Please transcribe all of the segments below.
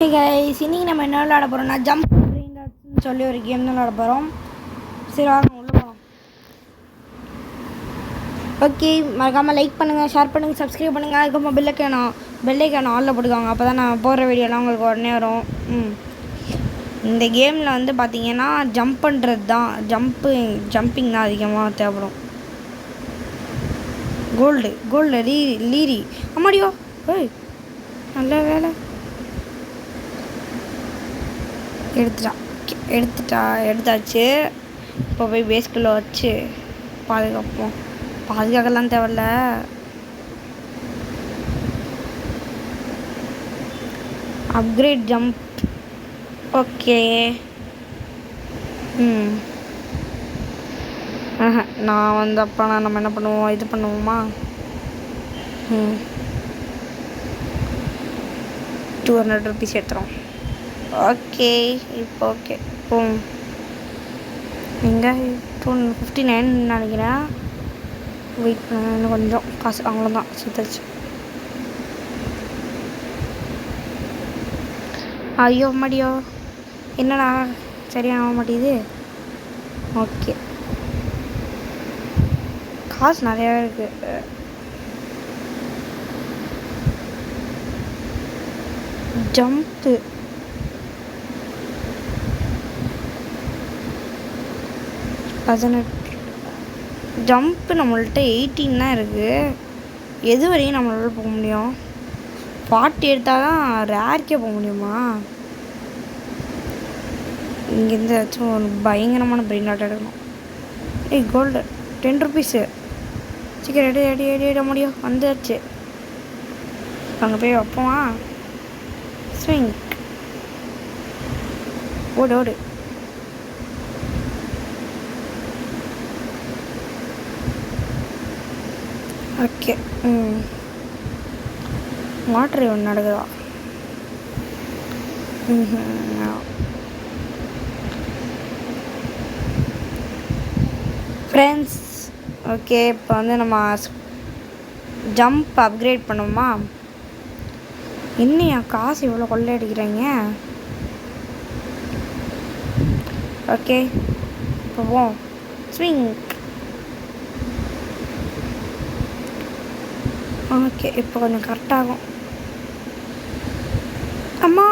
Guys இன்னைக்கு நம்ம என்ன விளையாட போகிறோம்னா ஜம்ப் ன்னு சொல்லி ஒரு கேம் தான் விளையாட போகிறோம். சரி வாங்க உள்ள போகலாம். ஓகே, மறக்காமல் லைக் பண்ணுங்கள், ஷேர் பண்ணுங்கள், சப்ஸ்கிரைப் பண்ணுங்கள். அதுக்கப்புறம் பெல்லைக்கான ஆளில் போட்டுக்கோங்க. அப்போ தான் நான் போடுற வீடியோலாம் உங்களுக்கு உடனே வரும். இந்த கேமில் வந்து பார்த்தீங்கன்னா ஜம்ப் பண்ணுறது தான், ஜம்பிங் தான் அதிகமாக தேவைப்படும். கோல்டு லீரி அம்மாடியோ ஓய் நல்ல வேலை எடுத்தாச்சு. இப்போ போய் பேஸ்குள்ளே வச்சு பாதுகாக்கலாம் தேவையில்ல. Upgrade jump. ஓகே. நான் வந்து அப்போ நம்ம என்ன பண்ணுவோம், இது பண்ணுவோமா? 200 rupees எடுத்துகிறோம். ஓகே, இப்போ ஓகே இப்போ எங்கே 259 நினைக்கிறேன். வெயிட் பண்ணுங்க, இன்னும் கொஞ்சம் காசு அவ்வளோதான் சுத்தாச்சு. ஐயோ மடியோ என்னடா சரியாக மாட்டேது. ஓகே, காசு நிறையா இருக்குது. ஜம்ப்பு ஜம்ப்பு நம்மள்கிட்ட 18 தான் இருக்குது. எது வரையும் நம்மளால் போக முடியும்? 40 எடுத்தால் தான் ரேர்க்கே போக முடியுமா? இங்கேருந்து ஏதாச்சும் ஒரு பயங்கரமான பிரெயின் ஆட் எடுக்கணும். Gold 10 rupees. சீக்கிரம் எட முடியும். வந்துச்சு, அங்கே போய் வைப்போமா? ஸ்விங் ஓடு. ஓகே, வாட்டர் ஒன்று நடக்குதா? ஃப்ரெண்ட்ஸ், ஓகே, இப்போ வந்து நம்ம ஜம்ப் அப்கிரேட் பண்ணுவோமா? இன்னும் என் காசு இவ்வளோ கொள்ளை அடிக்கிறாங்க. ஓகே, போவோம். ஸ்விங். ஓகே, இப்போ கொஞ்சம் கரெக்டாகும். அம்மா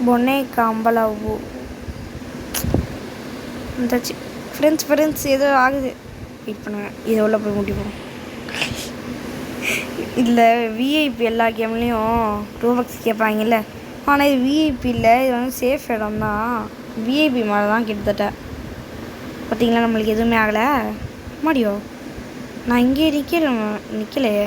பொண்ணே காம்பளவு வந்துச்சு. ஃப்ரெண்ட்ஸ் ஏதோ ஆகுது. வெயிட் பண்ணுங்க, இதை உள்ள போய் முடிப்போம். இதில் விஐபி எல்லா கேம்லேயும் ரூபக்ஸ் கேட்பாங்கல்ல, ஆனால் இது விஐபி இல்லை, இது வந்து சேஃப் இடம் தான். விஐபி மாதிரி தான் கிட்டத்தட்ட. பார்த்தீங்களா, நம்மளுக்கு எதுவுமே ஆகலை. மாடியோ நான் இங்கே நிற்கலையே.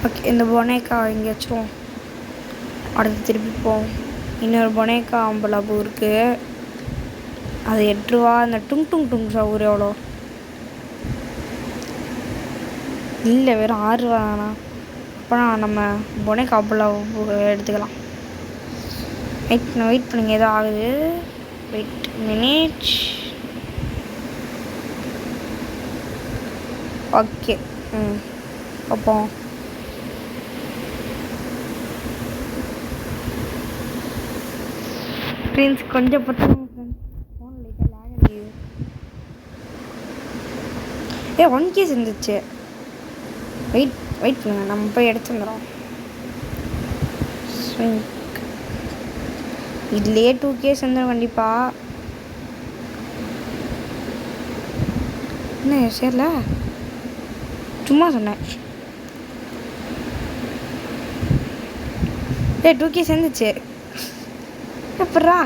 ஓகே, இந்த பொனேக்கா இங்கே வச்சுருவோம். அடுத்து திருப்பி போவோம். இன்னொரு பொனேக்கா அம்பலாபூ இருக்குது, அது 8 ரூபா. அந்த டுங் சவுர் எவ்வளோ? இல்லை, வெறும் 6 ரூபா தானா? அப்போனா நம்ம பொனேக்கா அம்பலாபூ எடுத்துக்கலாம். வெயிட் பண்ணுங்க, ஏதோ ஆகுது. Wait minute. ஓகே, பார்ப்போம். ஃப்ரெண்ட்ஸ் கொஞ்சம் பார்த்துக்கோங்க ஃப்ரெண்ட்ஸ், ஃபோன் லைட்டாக லேக் அடிக்குது. 1K இருந்துச்சு. வெயிட் பண்ணுங்க, நம்ம போய் எடுத்து வந்துடும். ஸ்விங். இதுலேயே 2K வந்துடும் கண்டிப்பாக. என்ன சரில, சும்மா சொன்னேன். 2K சேர்ந்துச்சு. எப்பட்றா?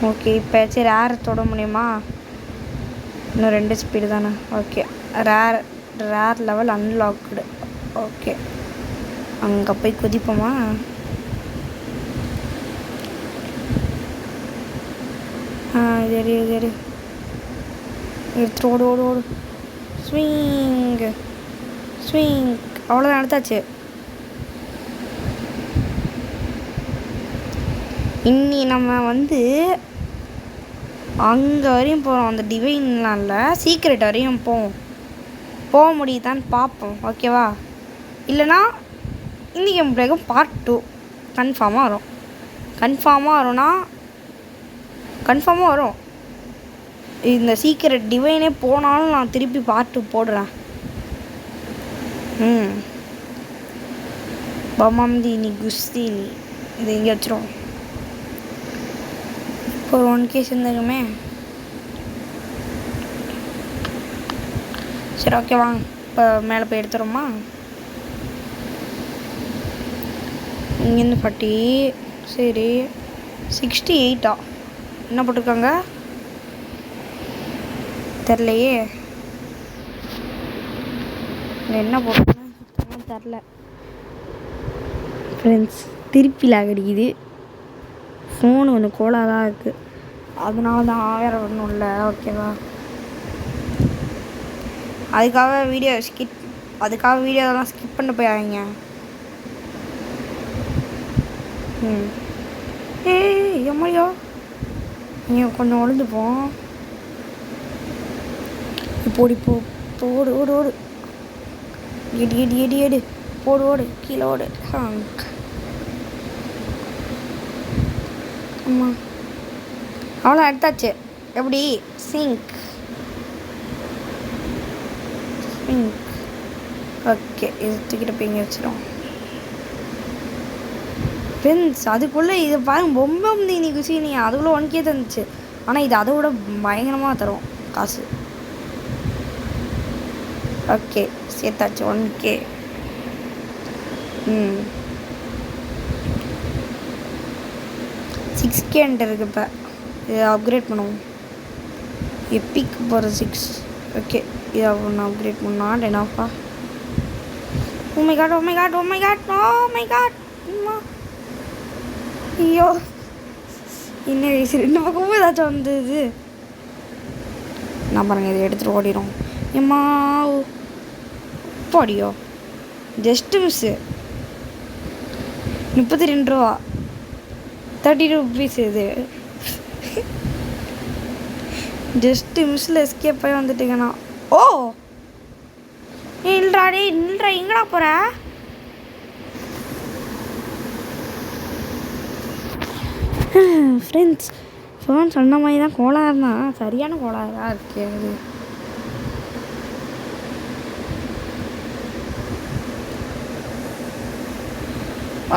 ஓகே, இப்போ சரி ரேரை தொட முடியுமா? இன்னும் 2 ஸ்பீடு தானே. Okay, rare level unlocked. Okay, அங்கே போய் குதிப்போமா? சரி எடுத்து ஓடு. ஸ்விங். அவ்வளோதான், எடுத்தாச்சு. இன்னி நம்ம வந்து அங்கே வரையும் போகிறோம். அந்த டிவைன்லாம் இல்லை, சீக்ரெட் வரையும் போக முடியுதான்னு பார்ப்போம். ஓகேவா? இல்லைனா இன்றைக்கி பிறகு பார்ட் 2 கன்ஃபார்மாக வரும். கன்ஃபார்மாக வரும். இந்த சீக்ரெட் டிவைனே போனாலும் நான் திருப்பி பார்ட் 2 போடுறேன். பமாம்தீனி குஸ்தீனி இது எங்கே வச்சிரும். இப்போ ஒரு 1K சேர்ந்துருக்குமே. சரி, ஓகே வாங்க இப்போ மேலே போய் எடுத்துருமா. இங்கேருந்து 40. சரி, 68 என்ன போட்டிருக்காங்க தெரிலையே. என்ன போட்டிருக்காங்க தெரில ஃப்ரெண்ட்ஸ். திருப்பி லாக் அடிக்குது. ஃபோனு கொஞ்சம் கோளாறாக இருக்குது, அதனால தான் வேறு ஒன்றும் இல்லை. ஓகேவா? அதுக்காக வீடியோலாம் ஸ்கிப் பண்ண போயாங்க. எம்மையோ நீங்கள் கொஞ்சம் ஒளிஞ்சுப்போம். போடி போடு ஓடு எடி போடு ஓடு கீழே ஓடு. ஆமாம், அவ்வளோ எடுத்தாச்சு. எப்படி சிங்க். ஓகே, இது தூக்கிட்டு போய் இங்கே வச்சிடும் ஃப்ரெண்ட்ஸ். அதுக்குள்ளே இது பாருங்க, பொம்மை இன்னைக்கு குசினி அதுக்குள்ளே 1K தந்துச்சு. ஆனால் இது அதை விட பயங்கரமாக தரும் காசு. ஓகே, சேர்த்தாச்சு 1K. 6K இருக்கு. இப்போ இதை அப்கிரேட் பண்ணுவோம். எப்பிக் போகிற 6. ஓகே, இதை ஒன்று அப்கிரேட் பண்ணால் 10. Oh my God. ஐயோ, இன்னும் வயசு 2 பக்கமும் ஏதாச்சும் வந்தது. நான் பாருங்கள், இதை எடுத்துகிட்டு ஓடிடும். ஏம்மா போடியோ, ஜஸ்ட்டு மிஸ்ஸு. 32 ரூபா, 30 ருபீஸ். இது ஜஸ்ட்டு மிஸ்ஸில் எஸ்கேப் ஆகி வந்துட்டீங்கண்ணா. ஓ இல்லைடா எங்கடா போகிற? ஃப்ரெண்ட்ஸ், ஃபோன் சொன்ன மாதிரி தான் கோளாறு தான், சரியான கோளாறாக இருக்கு அது.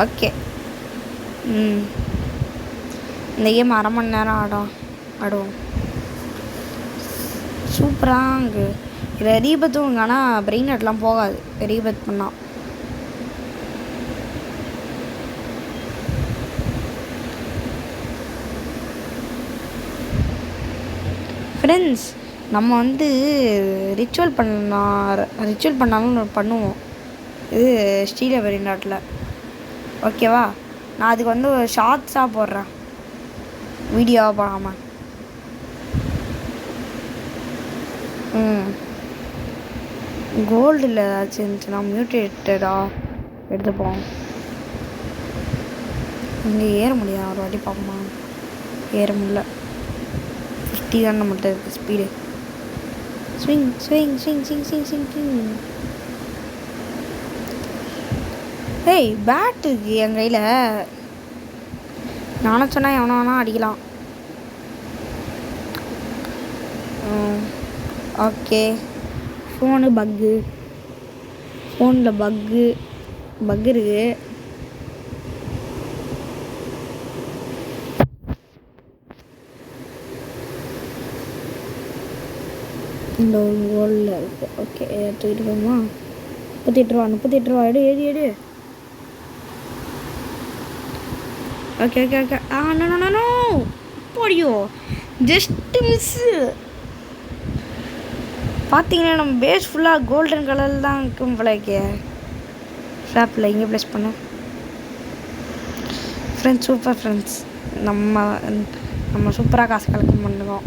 ஓகே, இந்த கேம் 1/2 மணி நேரம் ஆடுவோம். சூப்பராக இதில் ரீபத்தும். ஆனால் பிரெயின் நெட்லாம் போகாது ரீபத் பண்ணால். ஃப்ரெண்ட்ஸ், நம்ம வந்து ரிச்சுவல் பண்ணாலும் பண்ணுவோம். இது ஸ்ரீல வெளிநாட்டில். ஓகேவா? நான் அதுக்கு வந்து ஒரு ஷார்ட்ஸாக போடுறேன், வீடியோவாக போடாமல். கோல்டில் ஏதாச்சும் இருந்துச்சுன்னா மியூட்டேட்டடாக எடுத்துப்போம். இங்கே ஏற முடியாது. ஒரு வாட்டி பார்ப்போமா? ஏற முடியல. 50 தான் நம்மகிட்ட இருக்குது ஸ்பீடு. ஸ்விங். ஏய், பேட் இருக்கு என் கையில். நானும் சொன்னால் எவனோ வேணா அடிக்கலாம். ஓகே, ஃபோனில் பக்கு இருக்குது. இந்த ஒரு கோல்டில் இருக்குது. ஓகே, தூக்கிட்டு போகுமா? 38 ரூபா. எடு. ஓகே. நோ போடியோ, ஜஸ்ட்டு மிஸ்ஸு. பார்த்தீங்கன்னா நம்ம பேஸ் ஃபுல்லாக கோல்டன் கலரில் தான் இருக்கும் போலக்கே. ஷாப்பில் இங்கே ப்ளேஸ் பண்ணோம். Friends, super friends. நம்ம சூப்பராக காசு கலெக்ட் பண்ணுவோம்.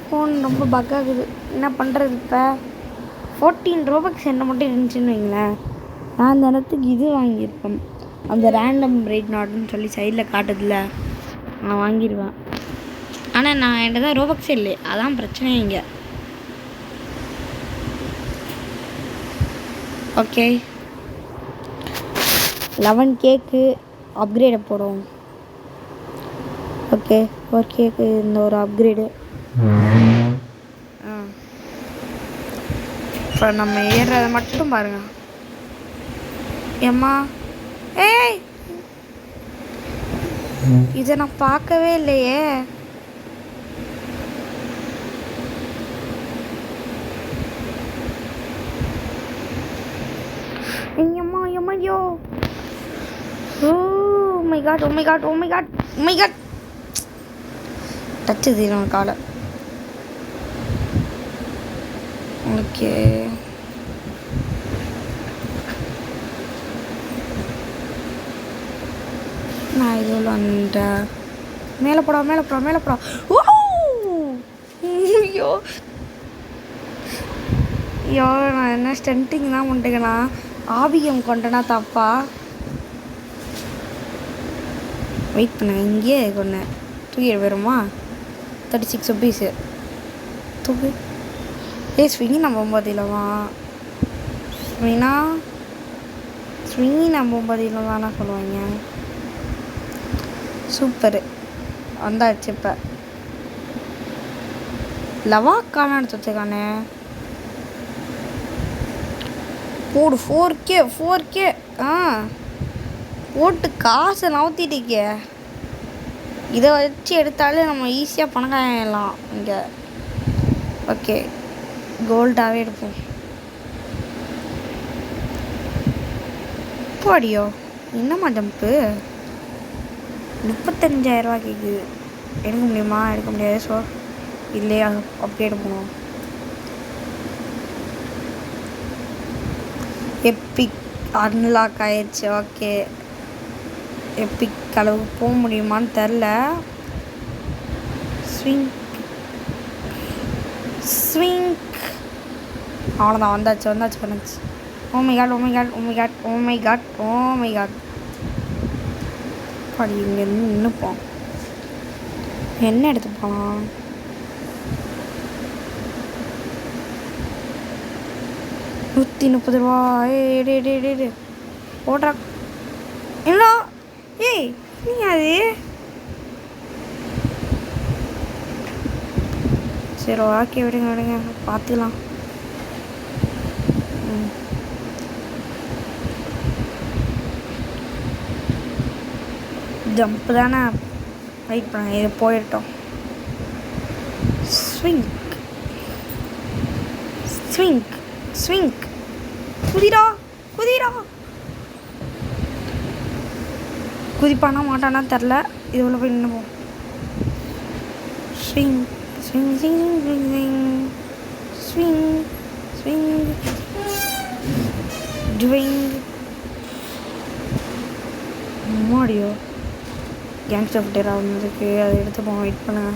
ஃபோன் ரொம்ப பக்காகுது. என்ன பண்ணுறது இப்போ? 14 ரோபக்ஸ் என்ன மட்டும் இருந்துச்சுன்னு வைங்களேன், நான் அந்த இடத்துக்கு இது வாங்கியிருப்பேன். அந்த ரேண்டம் ரேட் நாட்னு சொல்லி சைடில் காட்டுதில்ல, நான் வாங்கிடுவேன். ஆனால் நான் என்கிட்ட தான் ரோபக்ஸே இல்லை, அதான் பிரச்சனையே இங்கே. ஓகே 11 கேக்கு அப்கிரேடை போடுவோம். ஓகே ஒரு கேக்கு இந்த ஒரு அப்கிரேடு. இப்போ நம்ம ஏறுறதை மட்டும் பாருங்க. ஏம்மா ஏய், இதை நான் பார்க்கவே இல்லையே. எம்மா எம்மையோ, oh my God, oh my God, oh my God, oh my god. டச்சு தீரும் காலை. ஓகே நான் இது வந்துட்டேன். மேலே போடா மேலே போடா மேலே போடா. ஓ ஐயோ ஐயோ, நான் என்ன ஸ்டண்டிங் தான் பண்ணிட்டேங்கண்ணா. ஆபியம் கொண்டனா தப்பா? வெயிட் பண்ணுங்க, இங்கேயே கொண்டு தூக்கிட்டு வருமா? 36 ருபீஸு தூக்கு. ஸ்விங்கி நம்ம 9 இல்லைவா? ஸ்விங்கி நம்ம 9 இல்லை தானே சொல்லுவாங்க. சூப்பரு வந்தாச்சு. இப்போ லவாக்கான எடுத்து வச்சுக்கானே. போடு 4K. போட்டு காசை நவுத்திட்டிக்க. இதை வச்சு எடுத்தாலே நம்ம ஈஸியாக பணக்காயிடலாம் இங்கே. ஓகே கோல்டாகவே எடுப்போம். போடியோ என்னம்மா ஜம்ப்பு 35,000 கேட்குது. எடுக்க முடியுமா? எடுக்க முடியாது. ஸோ இல்லையா அப்படியே எடுக்கணும். எப்பிக் அன்லாக் ஆயிடுச்சு. ஓகே எப்பிக் அளவுக்கு போக முடியுமான்னு தெரில. ஸ்விங் அவ்வளோதான். வந்தாச்சு. Oh my God. படி இங்கேருந்து நின்றுப்போம். என்ன எடுத்து போகலாம்? ₹130. ஏ ஓட்ரா என்ன? ஏய் நீ அது சரி ஓகே விடுங்க பார்த்துக்கலாம். ஜம்ப் தானே, வெயிட் பண்ண, இது போயிட்டோம். ஸ்விங் குதிரா குதிப்பானா மாட்டானா தெரில. இது உள்ள போய் நின்றுப்போம். ஸ்விங் மாடியோ கேங்ஸ்டர் ஃபுட்டேரா வந்ததுக்கு அதை எடுத்துப்போம். வெயிட் பண்ணுங்க.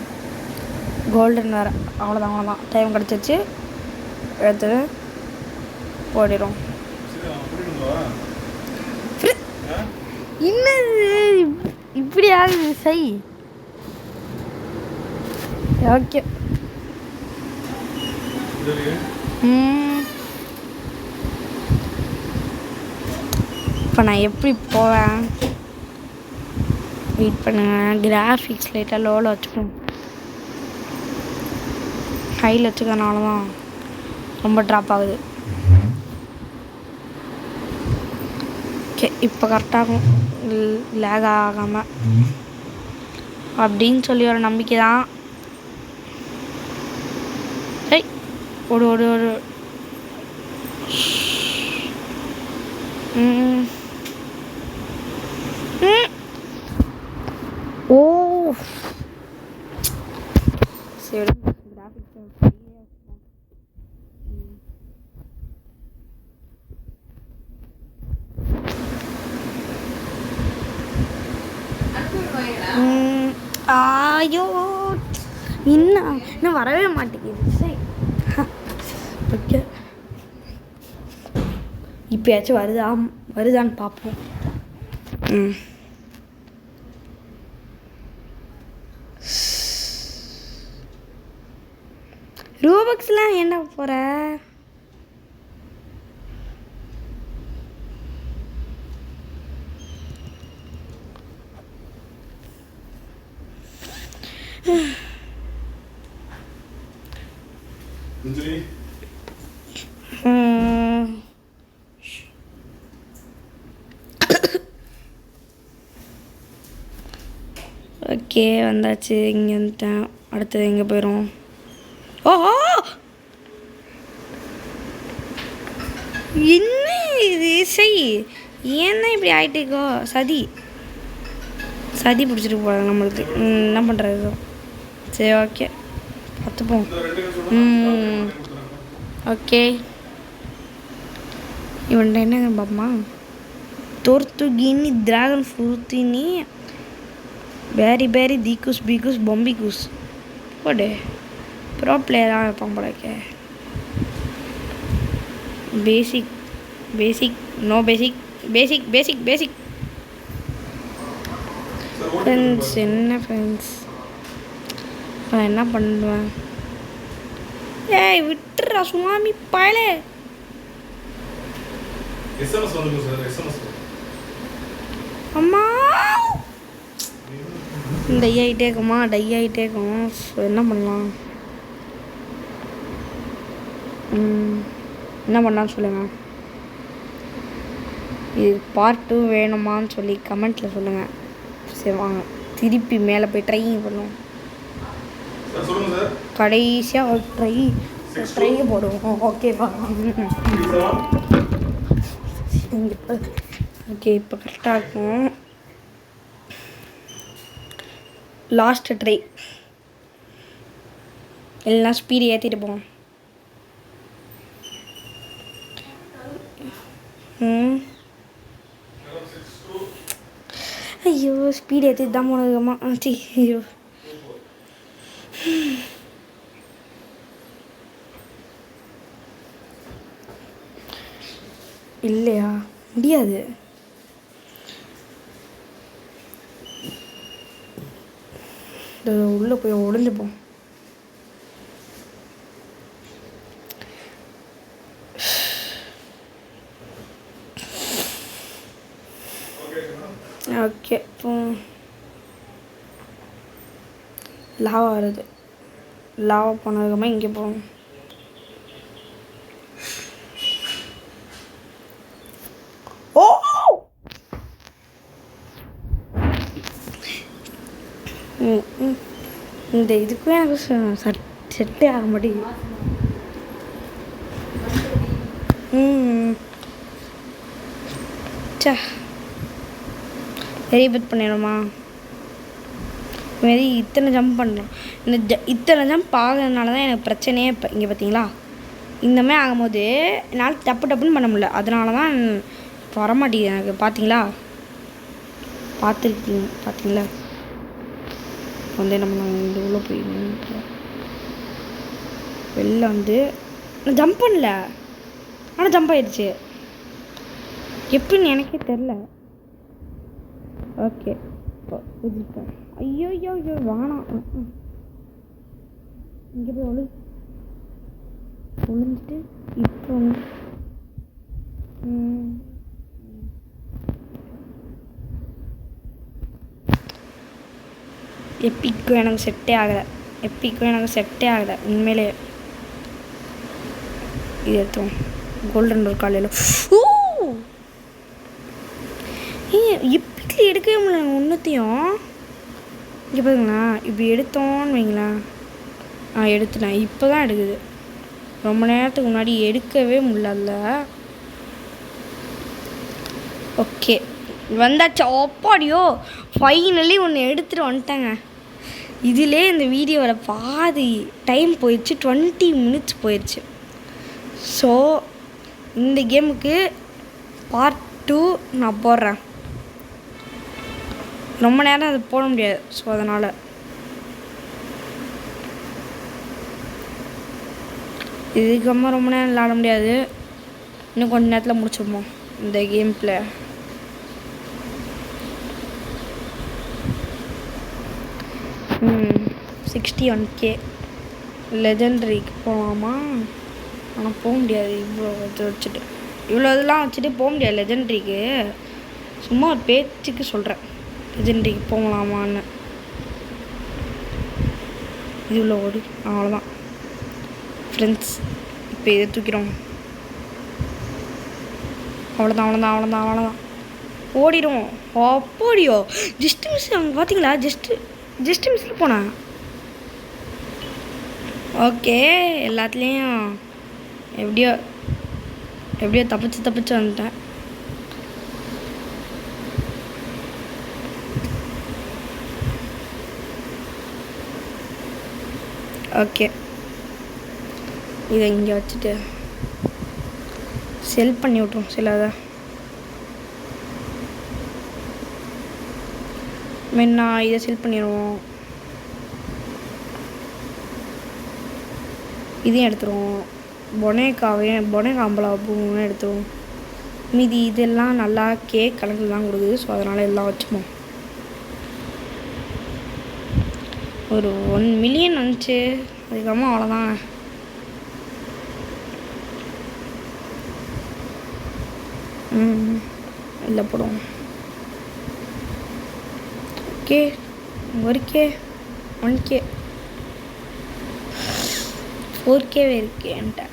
கோல்டன் வேறு. அவ்வளோதான் டைம் கிடச்சிச்சு. எடுத்துட்டு ஓடிடும். என்னது இப்படி ஆகுது? சை ஓகே. இப்போ நான் எப்படி போவேன்? வெயிட் பண்ணுங்க. கிராஃபிக்ஸ் லைட்டாக லோவில் வச்சுக்கணும். ஹையில் வச்சுக்கனால தான் ரொம்ப ட்ராப் ஆகுது. ஓகே இப்போ கரெக்டாகும், லேக் ஆகாமல் அப்படின்னு சொல்லி ஒரு நம்பிக்கை தான். ஏய் ஓடு. ஓ சரி ஐயோ இன்னும் வரவே மாட்டேங்குது. சரி ஓகே இப்போயாச்சும் வருதான்னு பார்ப்போம். ரூபக்ஸ்லாம் என்ன போகிற? ஓகே வந்தாச்சு. இங்கே வந்துட்டேன். அடுத்தது எங்கே போயிடும்? ஓஹோ என்ன இது? செய் ஏன் தான் இப்படி ஆகிட்டேக்கோ? சதி பிடிச்சிட்டு போகிறாங்க நம்மளுக்கு. என்ன பண்ணுறது? சரி ஓகே பார்த்துப்போம். ஓகே இவன்ட்ட என்னங்க பாப்பமா? தோர்த்துகினி டிராகன் ஃப்ரூத்தினி பேரி தீக்குஸ் பீக்குஸ் பொம்பிக்குஸ் போடு. ப்ரோ பிளேயராக வைப்பான் போலக்கே. பேசிக் நோ பேசிக் ஃப்ரெண்ட்ஸ். என்ன ஃப்ரெண்ட்ஸ் நான் என்ன பண்ணுவேன்? ஏய் விட்டுறா சுனாமி பயலே. அம்மா டை ஆகிட்டே இருக்கும். ஸோ என்ன பண்ணலாம்? என்ன பண்ணலான்னு சொல்லுங்கள். இது பார்ட் 2 வேணுமான்னு சொல்லி கமெண்ட்டில் சொல்லுங்கள். சரி வாங்க திருப்பி மேலே போய் ட்ரையிங் பண்ணுவோம். கடைசியாக ஒரு ட்ரை போடுவோம். ஓகேவா? ஓகே இப்போ கரெக்டாக இருக்கும். லாஸ்ட் ட்ரை எல்லாம் ஸ்பீடு ஏற்றிட்டு போவோம். ஐயோ ஸ்பீடு ஏற்றிட்டு தான் போனதுமா. ஐயோ இல்லையா? முடியாது. உள்ளே போய் ஒளிஞ்சுப்போம். ஓகே இப்போ லாவா வருது. லாவா போனதுக்கப்புறமா இங்கே போவோம். ஓ இந்த இதுக்கும் எனக்கு செட்டே ஆக மாட்டேங்குது. சா ரீபத் பண்ணிடுமா? இதுமாரி இத்தனை ஜம்ப் பண்ணுறோம். இத்தனை ஜம்ப் ஆகிறதுனால தான் எனக்கு பிரச்சனையே. இப்போ இங்கே பார்த்தீங்களா இந்த மாதிரி ஆகும்போது என்னால் டப்புன்னு பண்ண முடியல. அதனால தான் வரமாட்டேங்குது எனக்கு. பார்த்தீங்களா? பார்த்தீங்களா? வந்து நம்ம இந்த உள்ளே போய் வெளில வந்து நான் ஜம்ப் பண்ணல, ஆனால் ஜம்ப் ஆயிடுச்சு. எப்படின்னு எனக்கே தெரில. ஓகே ஐயோ வேணாம். இங்கே போய் ஒளிஞ்சிட்டு இப்போ எப்பிக்கும் எனக்கு செட்டே ஆகலை. உண்மையிலே இது எடுத்தோம். கோல்டன் ஒரு காலையில் இப்படி எடுக்கவே முடியல ஒன்றுத்தையும். இங்கே பாருங்களா இப்படி எடுத்தோன்னு வைங்களேன். எடுத்துட்டேன். இப்போ தான் எடுக்குது. ரொம்ப நேரத்துக்கு முன்னாடி எடுக்கவே முடியல. ஓகே வந்தாச்சு. அப்பாடியோ ஃபைனலி ஒன்று எடுத்துகிட்டு வந்துட்டேங்க. இதிலே இந்த வீடியோவில் பாதி டைம் போயிடுச்சு. 20 minutes போயிடுச்சு. ஸோ இந்த கேமுக்கு பார்ட் 2 நான் போடுறேன். ரொம்ப நேரம் அது போட முடியாது. ஸோ அதனால் இதுக்கப்புறமா ரொம்ப நேரம் விளாட முடியாது. இன்னும் கொஞ்ச நேரத்தில் முடிச்சிடுவோம் இந்த கேம் பிளே. ம் 61K லெஜெண்டரிக்கு போகலாமா? ஆனால் போக முடியாது. இவ்வளோ வச்சுட்டு இவ்வளோ இதெல்லாம் வச்சுட்டு போக முடியாது லெஜெண்டரிக்கு. சும்மா ஒரு பேச்சுக்கு சொல்கிறேன் லெஜெண்டரிக்கு போகலாமான்னு. இது இவ்வளோ ஓடி அவ்வளோதான் ஃப்ரெண்ட்ஸ். இப்போ இதை தூக்கிறோம். அவ்வளோதான் ஓடிடும். அப்படியோ ஜஸ்ட் மிஸ். அவங்க பார்த்தீங்களா? ஜஸ்ட் மிஸ்ஸில் போனேன். ஓகே, எல்லாத்துலேயும் எப்படியோ தப்பிச்சு வந்துட்டேன். ஓகே, இதை இங்கே வச்சுட்டு செல் பண்ணி விட்ருவோம் சிலதை. மென்னா இதை செல் பண்ணிடுவோம். இதையும் எடுத்துருவோம். பொனேகாம்பலாவும் எடுத்துருவோம். மீதி இதெல்லாம் நல்லா கேக் கணக்கில் தான் கொடுக்குது. ஸோ அதனால் எல்லாம் வச்சுப்போம். ஒரு 1 மில்லியன் வந்துச்சு. அதுக்கப்புறமா அவ்வளோதான். இல்லை போடுவோம். ஓகே, 1K 1K 4K இருக்கு என்கிட்ட.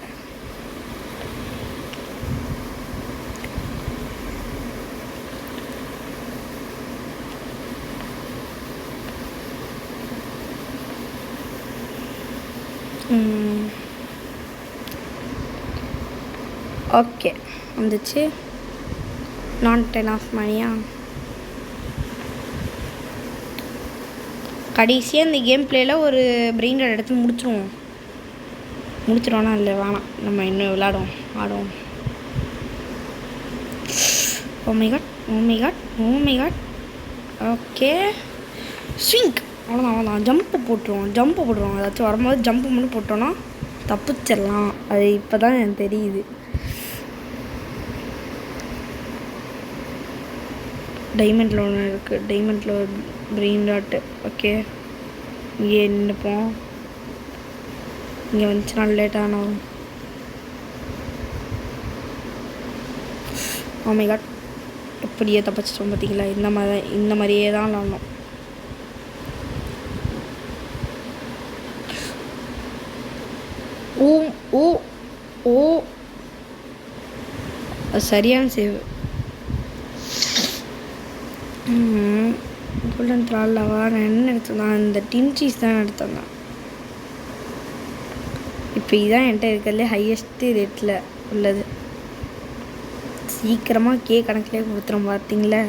ஓகே வந்துச்சு. நான் 10 ஆஃப் மணியா? கடைசியாக இந்த கேம் பிளேயில் ஒரு பிரெயின் ராட் எடுத்து முடிச்சிடுவோன்னா இல்லை வேணாம், நம்ம இன்னும் ஆடுவோம். Oh my God. Okay, swing. அவ்வளோதான். ஜம்ப்பு போட்டுருவோம். ஏதாச்சும் வரும்போது ஜம்ப்பு மட்டும் போட்டோன்னா தப்பிச்சிடலாம். அது இப்போ தான் எனக்கு தெரியுது. டைமண்டில் ஒன்று இருக்குது. டைமண்டில் ஒரு பிரெயின் ராட்டு. ஓகே, இங்கே நின்றுப்போம். இங்கே வந்துச்சுன்னா லேட்டான வரும். ஓ மை காட், எப்படியே தப்பிச்சிட்டோம் பார்த்தீங்களா? இந்த மாதிரியே தான் விளாடணும். ஓ சரியான சேவ். கோல்டன் த்ரால்லவா? நான் என்ன எடுத்தேன்? இந்த டின் சீஸ் தான் எடுத்தேன். இப்போ இதுதான் என்கிட்ட இருக்கிறதுலே ஹையஸ்ட்டு ரேட்டில் உள்ளது. சீக்கிரமாக கணக்கிலே கொடுத்துரும் பார்த்தீங்களா?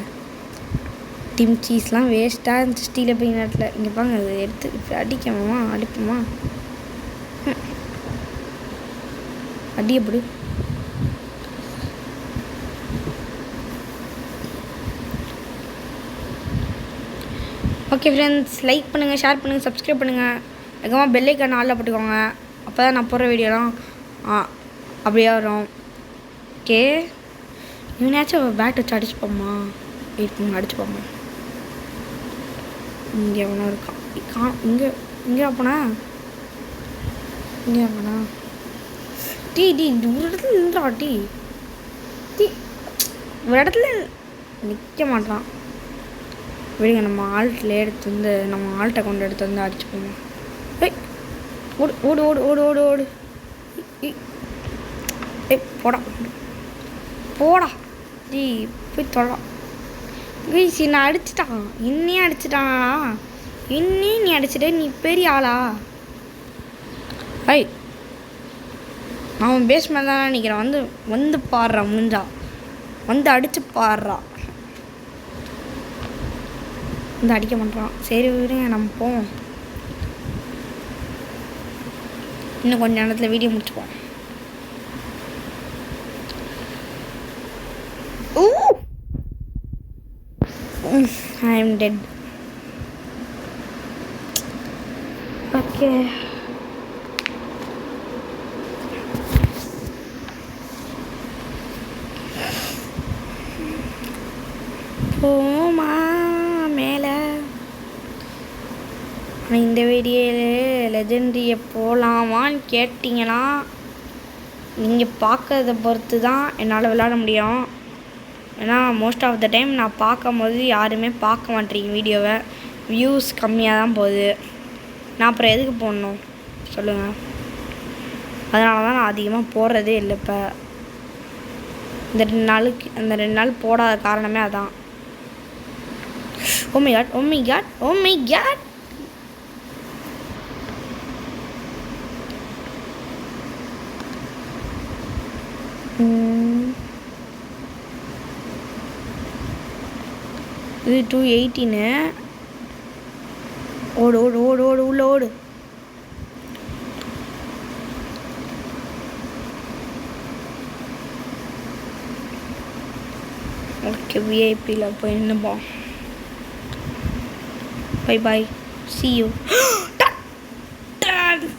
டின் சீஸ்லாம் வேஸ்ட்டாக இருந்துச்சு ஸ்டீலில் போய் நேரத்தில். இங்கே பாங்க, அதை எடுத்து இப்போ அடிப்போமா? அடி எப்படி? ஓகே ஃப்ரெண்ட்ஸ், லைக் பண்ணுங்கள், ஷேர் பண்ணுங்கள், சப்ஸ்கிரைப் பண்ணுங்கள். அதுக்கப்புறமா பெல் ஐக்கான் ஆல்ல போட்டுக்கோங்க. அப்போ தான் நான் போடுற வீடியோலாம் அப்படியே வரும். ஓகே, இவனாச்சும் பேட் வச்சு அடிச்சுப்போம்மா. அடிச்சுப்போம்மா. இங்கே எவனா இருக்கான்? இங்கே அப்போனா டீ ஒரு இடத்துல நின்றா. டீ ஒரு இடத்துல நிற்க மாட்டான். விடுங்க, நம்ம ஆல்ட்டை கொண்டு எடுத்து வந்து அடிச்சுப்போமா. ஓடு. போடா டீ போய் தொல்லாம். கைஸ், நான் அடிச்சிட்டான். இன்னையும் அடிச்சிட்டானா? இன்னையும் நீ அடிச்சிட்ட? நீ பெரிய ஆளா? ஐ, அவன் பேஸ்மேன் தானே நினைக்கிறேன். வந்து பாடுறா, முடிஞ்சா வந்து அடிச்சு பாடுறா. வந்து அடிக்க மாட்டான். சரி விடுங்க, நம்ம போவோம். இன்னும் கொஞ்சம் நேரத்தில் video முடிச்சுப்போம். I am dead. Okay. போமா மேலே. இந்த வீடியோவில் லெஜெண்டரியை போகலாமான்னு கேட்டிங்கன்னா நீங்கள் பார்க்கறத பொறுத்து தான் என்னால் விளையாட முடியும். ஏன்னா மோஸ்ட் ஆஃப் த டைம் நான் பார்க்கும்போது யாருமே பார்க்க மாட்டேறீங்க வீடியோவை. வியூஸ் கம்மியாக தான் போகுது. நான் அப்புறம் எதுக்கு போடணும் சொல்லுங்கள். அதனால தான் நான் அதிகமாக போடுறதே இல்லை. இப்போ இந்த 2 நாள் போடாத காரணமே அதான். Oh my God, oh my God, oh my God. இது 218. ஓடு ஓடு ஓடு ஓடு உள்ள ஓடு. ஓகே, விஐபியில் போய் நின்றுப்போம். Bye bye, see you.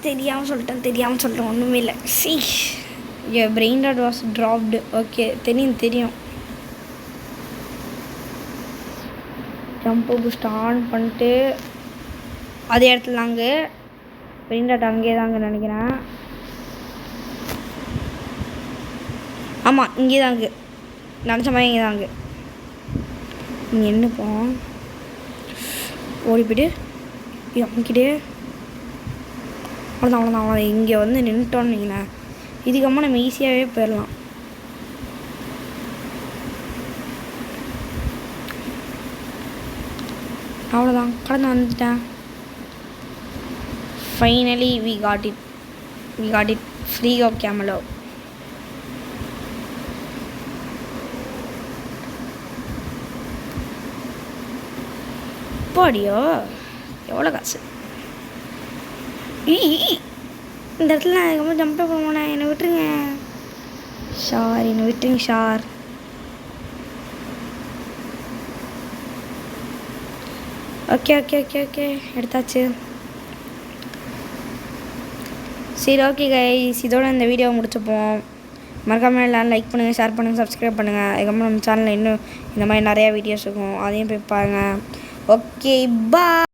தெரியாமல் சொல்லிட்டேன் ஒன்றுமே இல்லை. See brain that was trapped. Okay, தெரியும். ஜம்ப் பூஸ்ட் ஆன் பண்ணிட்டு அதே இடத்துல அங்கே பிரெயின் டாட் அங்கே தாங்க நினைக்கிறேன். ஆமாம், இங்கே தாங்க நினச்ச மாதிரி. இங்கே தாங்க இங்கே என்னப்போம். ஓடி போய்ட்டு அங்கிட்டு அவ்வளோதான். இங்கே வந்து நின்றுட்டோன்னு வைங்களேன், இதுக்கம்மா நம்ம ஈஸியாகவே போயிடலாம். அவ்வளோதான், கடந்து வந்துட்டேன். Finally we got it free of கேமலோ. பாடியோ எவ்வளோ காசு. இந்த இடத்துல நான் அதுக்கப்புறம் ஜம்ப் பண்ண போனேன். என்னை விட்டுருங்க ஷார். ஓகே எடுத்தாச்சு. சரி, ஓகே கைஸ், இதோட இந்த வீடியோவை முடிச்சுப்போம். மறக்காமல் எல்லாம் லைக் பண்ணுங்கள், ஷேர் பண்ணுங்கள், சப்ஸ்கிரைப் பண்ணுங்கள். அதுக்கப்புறம் நம்ம சேனலில் இன்னும் இந்த மாதிரி நிறையா வீடியோஸ் இருக்கும், அதையும் போய் பாருங்கள். ஓகே, பாய்.